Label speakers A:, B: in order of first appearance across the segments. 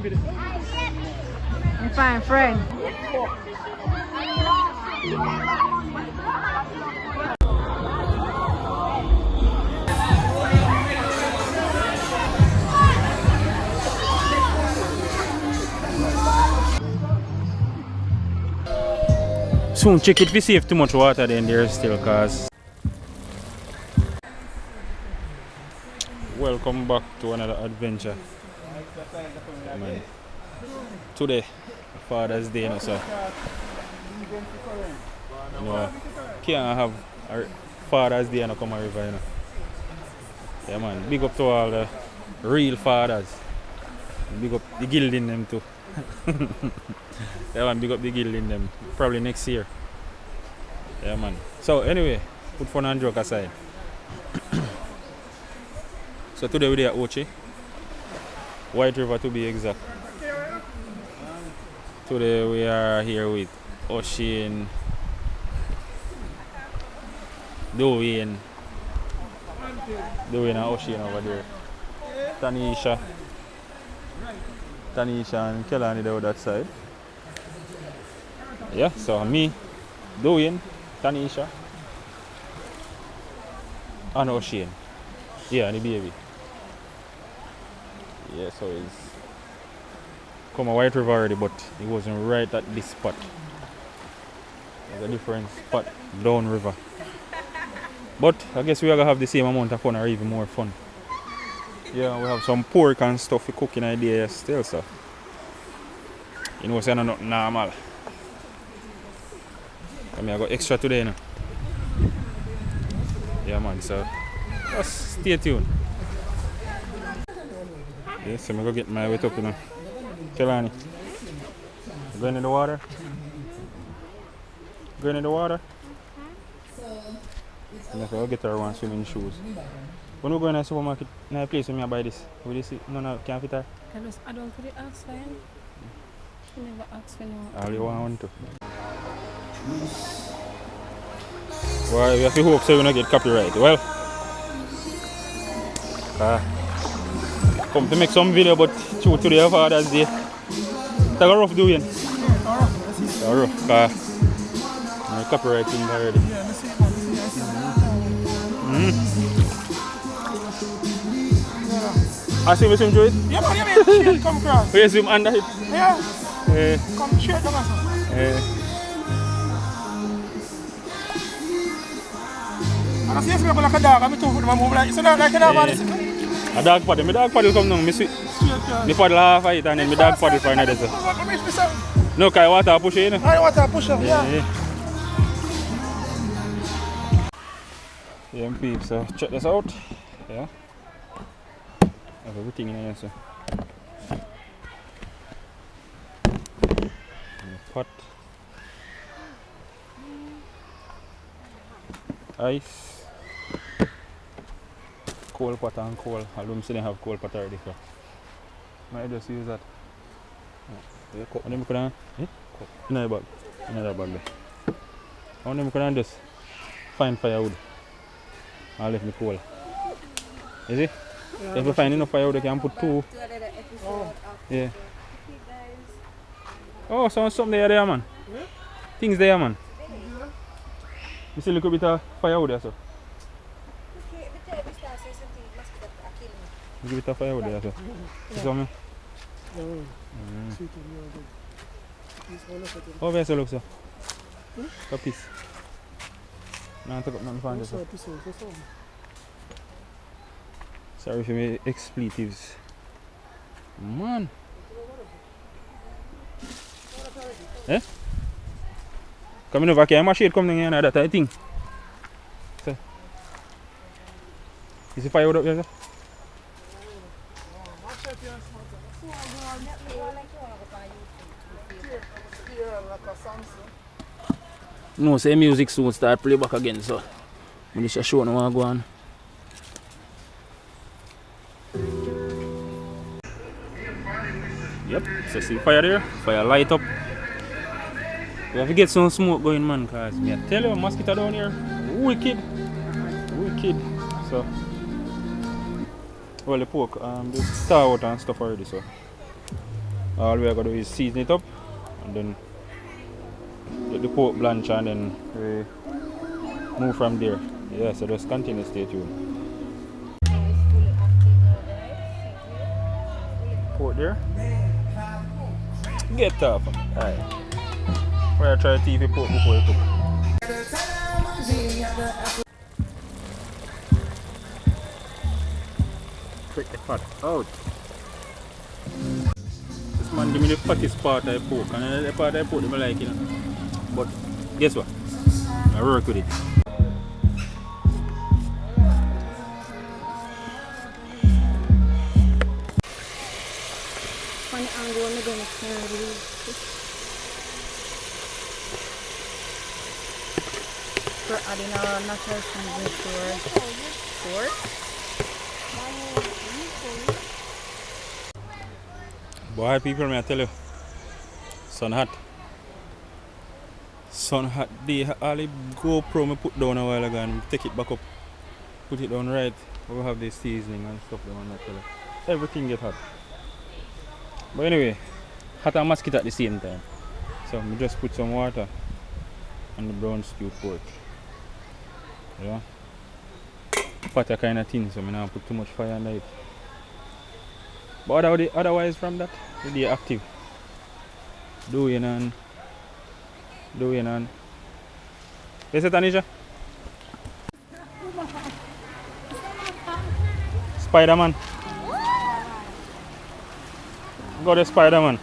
A: baby.
B: I'm fine, friend.
A: Soon check it if you save too much water then there still cause. Welcome back to another adventure. Man. Today, Father's Day, you know, so you know, can't have a Father's Day and come a river, you know. Yeah man, big up to all the real fathers. Big up the guild in them too. Yeah man, big up the guild in them. Probably next year. Yeah man. So anyway, put fun and joke aside. So today we're at Ochi. White River to be exact. Today we are here with Ocean, Dwayne and Ocean over there. Tanisha and Kelani there on that side. Yeah, so me, Dwayne, Tanisha, and Ocean. Yeah, and the baby. Yeah, so it's come a White River already, but it wasn't right at this spot. There's a different spot down river. But I guess we are gonna have the same amount of fun or even more fun. Yeah, we have some pork and stuff for cooking idea still, so you know, it's not normal. I mean, I got extra today, you know. Yeah, man, so just stay tuned. Yeah, so I'm gonna get my weight up, you know. Kelani, going in the water? Going in the water? I'm gonna get her one swimming shoes. When we go in the supermarket, in a place where I buy this, will you see? No, can't fit her.
B: I don't put it ask for him. She never asked for no.
A: All you want to. Well, we have to hope so we don't get copyright. Well, come to make some video, but shoot today of Father's Day. It's a rough doing. It's a rough car. Copyright thing already. I see we swim through it?
C: Yeah, man, yeah, come across.
A: We swim under it?
C: Yeah. Come straight down. And I see people like a dog, I'm too good, I'm like, so like a dog,
A: a dog paddle. My dog paddle come down, I paddle half of it and then my dog paddle for another. No, because water push it, you know?
C: Water push up, yeah.
A: Yeah, peeps, so check this out. Yeah. Have everything in here, so. Pot. Ice. Cold pot and coal. I don't see they have cold pot already. Might just use that. And then we can another bag. Another bag there. And then we can just find firewood. I'll leave me coal. You see? Yeah, if we find enough firewood, we can put two. Yeah. Oh, something there, man. Yeah? Things there, man. You see a little bit of firewood there, so. A little bit of firewood there, so. You see me? How does it look, so? A piece. No, I took up nothing for this. Sorry for my expletives. Man. Eh? Coming over here, my shade coming in that I think. So. Is the firewood up here, sir? No, say music soon start play back again, so I'm just show no one go on. Yep, so see fire there, fire light up. We have to get some smoke going, man, cause me I tell you, mosquito down here, wicked. So, well, the pork, the star out and stuff already, so All we are going to do is season it up and then get the pork blanch and then we move from there. Yeah, so just continue to stay tuned. Pork there. Get up. Alright. We're try to TV pork before you cook. Take the fat out. This man give me the fattest part of pork and the part of pork I like, you know. But guess what? I work with it.
B: Funny angle when we're going to carry. We're adding our natural seasoning to our pork.
A: Boy, people, may I tell you, sun hot. Sun hot day. All the GoPro I put down a while ago and take it back up, put it down right. We have the seasoning and stuff. Everything get hot. But anyway, hot and mosquito at the same time. So we just put some water on the brown stew pork. Yeah. Fat kind of thing, so I don't put too much fire on it. But otherwise from that, we'll active. Do you know? Yes, Tanisha? Spider-Man. Go to Spider-Man.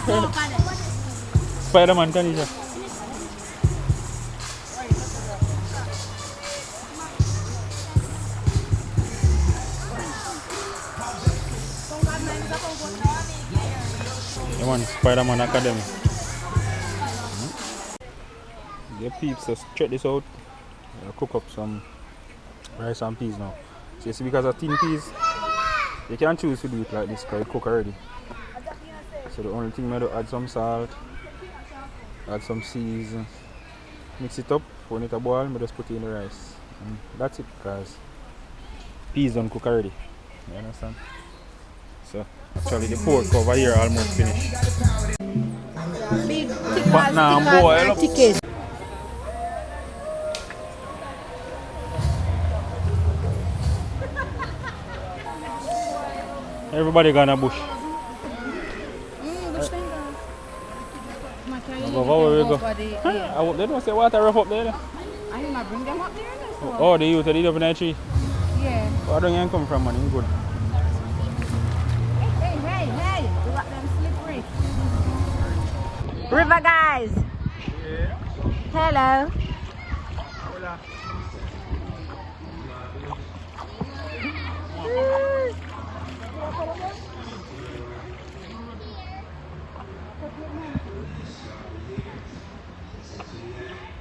B: No.
A: Spider-Man, Tanisha. Come on, Spider-Man Academy. The peeps, just check this out. I'll cook up some rice and peas now. So you see, because of thin peas, you can choose to do it like this because it cook already. So the only thing I do, add some salt, add some seasoning, mix it up, when it a boil, I just put it in the rice. And that's it, because peas don't cook already. You understand? So actually the pork over here almost finished.
B: Big,
A: But now boil up. Everybody gonna bush. Go where we go. They don't say water rough up there.
B: I need to bring them up there.
A: Oh, the youth, they live in the tree.
B: Yeah.
A: Where don't you come from, man? It's good.
B: Hey. You got them slippery. River guys.
C: Yeah.
B: Hello.
C: Hola.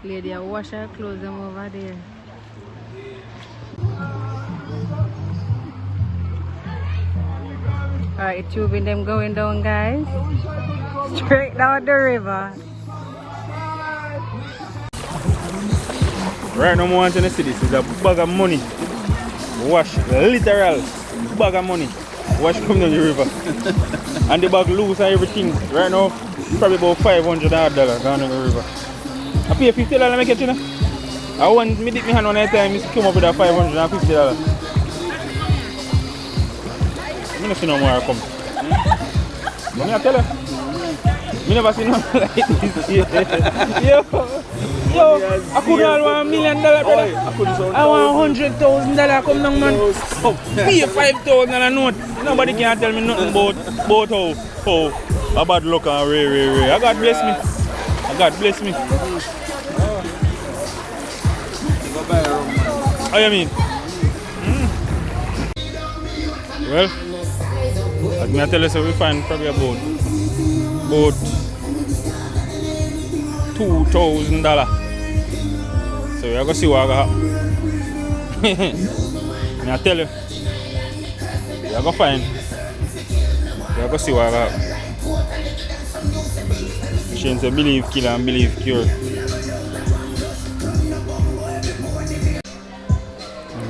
B: Lady, I wash her clothes them over there. Alright, tubing them going down, guys. Straight down the river.
A: Right now, I want to see this is a bag of money. Wash, literal bag of money. Wash come down the river. And the bag loose and everything. Right now, probably about $500 gone down the river. I pay $50 to make it, you know. I want me dip my hand on that time, I come up with that $550. I don't see no more come. I tell you. I never see no like this. Yo, I could have $1 million, brother. I want $100,000 come down, man. Pay $5,000 a note. Nobody can tell me nothing about how bad luck and ray. God bless me. God bless me. How you mean? Well, let me tell you, so we find probably about $2,000. So you're gonna see what I got. I tell you, you're gonna find You're going to see what I got. Machine say believe kill and believe cure.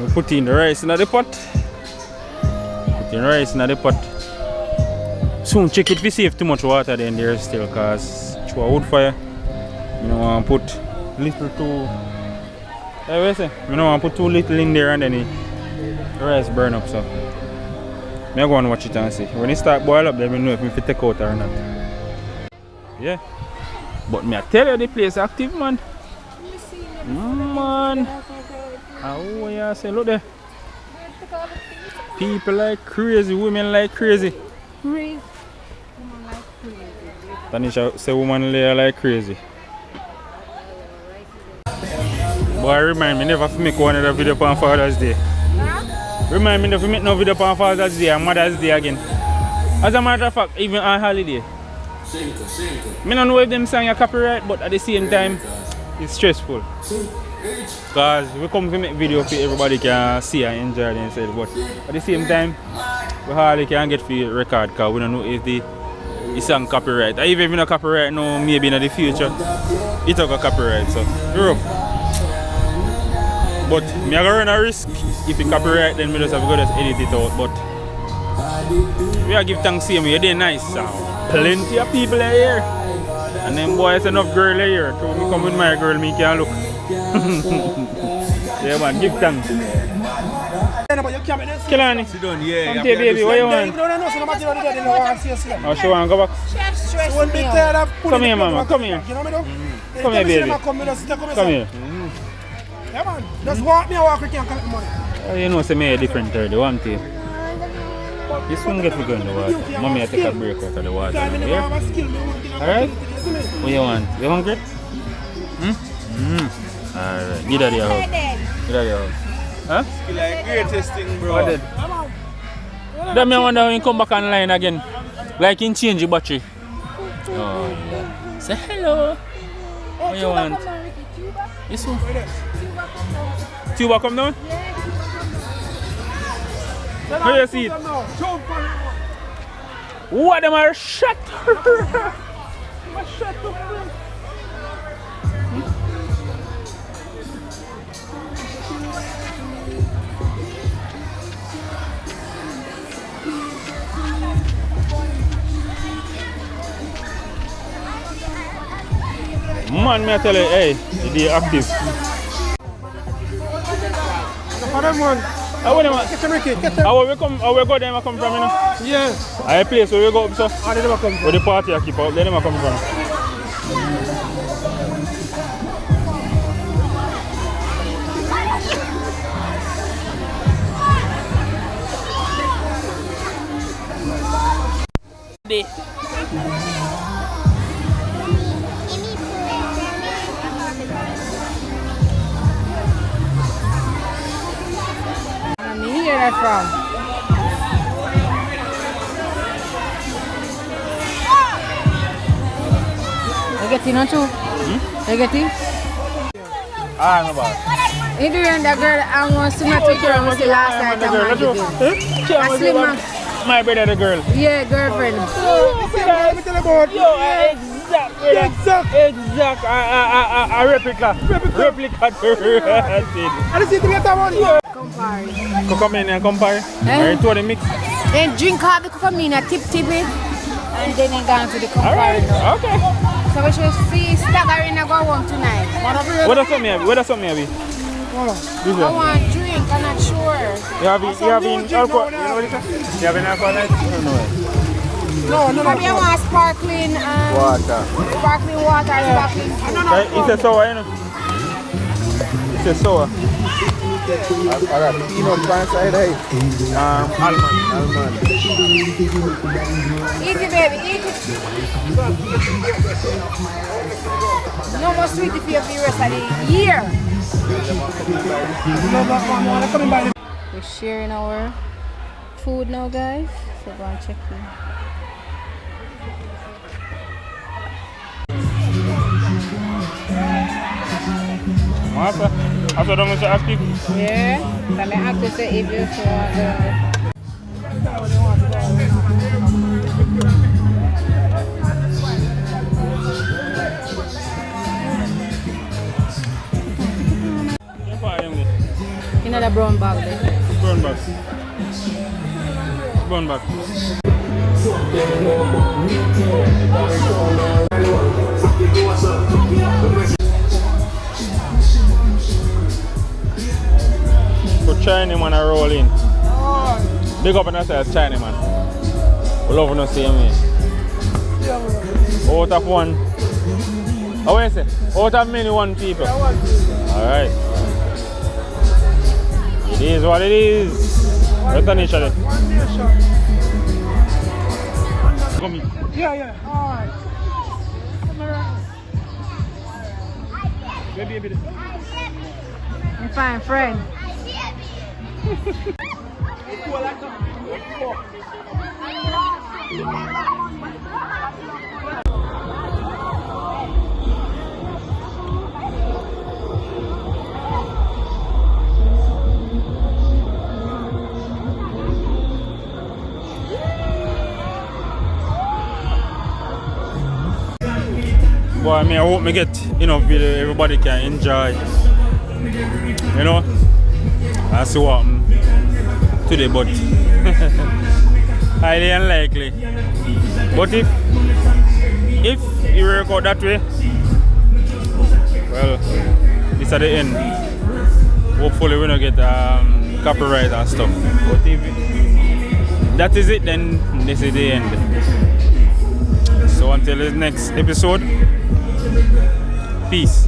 A: We put in the rice in the pot. Put in the rice in the pot. Soon check it if you save too much water then there still, because it's a wood fire. You don't want to put little too. Hey, what you say? You don't want to put too little in there and then the rice burn up. So I'm going to watch it and see. When it start boil up, then we know if we take out or not. Yeah. But me I tell you the place active, man. Man. Oh yeah, say look there. People like crazy, women like crazy.
B: Crazy. Woman like crazy.
A: Tanisha say woman like crazy. Boy, remind me never to make one other video on Father's Day. Huh? Remind me never to make no video on Father's Day and Mother's Day again. As a matter of fact, even on holiday. I don't know if them song are copyright, but at the same time, it's stressful. Because we come to make video for everybody can see and enjoy themselves, but at the same time, we hardly can get for record because we don't know if the song copyright. Even if it's not copyright now, maybe in the future, it's a copyright. So, Europe. But I'm going to run a risk. If it's copyright, then we just have to go just edit it out. But we are give thanks to you, you're doing nice sound. Plenty of people are here. And then boys enough girl here. So me come with my girl, me can look. Yeah man, give thanks. Kilani.
C: Sit down, yeah.
A: Come here baby, what you want? Oh, she want to go back? Come here mama, come here. Come here baby. Come here.
C: Yeah man, just walk me and walk with you and collect money.
A: You know, say me a different third, one thing. You soon get to go in the water. Mommy, I take a break out of the water. Yeah? Alright? What you want? You hungry? Alright. Get out of your house. Get out of your house. Huh?
C: You like greatest thing, bro.
A: What did? Then I wonder when you come back online again. Like you change your battery. Oh, yeah. Say hello. What you want? You soon? Tuba come down? How you see it? What them are shut? Man, me I tell you, hey, they active. How we go there, come from, you know?
C: Yes.
A: I place where we go up, so.
C: How did they come from?
A: Where the party I keep up, they never come from.
B: Where from? You get in on too? You get in?
A: Ah, no bad.
B: You doing that girl I want to not take her was the last night I want to do.
A: My brother the girl.
B: Yeah, girlfriend.
A: Yo, exact. A replica. Replica to
C: I see the other one.
B: Compare.
A: Come in and compare. Are you to the mix?
B: Then drink all the coconut, tip it, and then I go to the compare.
A: Alright, okay.
B: So we should see staggering and go home tonight.
A: What does something have?
B: I want drink, I'm not sure.
A: You have alcohol? You know what it is? You have alcohol night?
C: No.
B: Maybe I want sparkling
A: water.
B: Sparkling water, sparkling.
A: It's a sour, you know? It's a sour.
C: Alright, peanut pan side height. Almond.
B: Eat it, baby, eat it. No more sweet if you have the rest of the year. We're sharing our food now, guys. So go and check in.
A: After that, I'm active.
B: Yeah, I'm active if you want. a brown bag there.
A: Brown bag. Brown bag. Put China man a roll in. Big up on yourself, China man. We love no same way. Out of one. How do you say? Out of many one people. Alright. It is what it is. Return each other. Come here.
C: Yeah. Alright. Baby.
B: I'm fine, friend.
A: Boy, I hope me get enough video everybody can enjoy. You know? I see what today, but highly unlikely. But if you work out that way, well, this at the end. Hopefully we don't get copyright and stuff. But if that is it, then this is the end. So until the next episode, peace.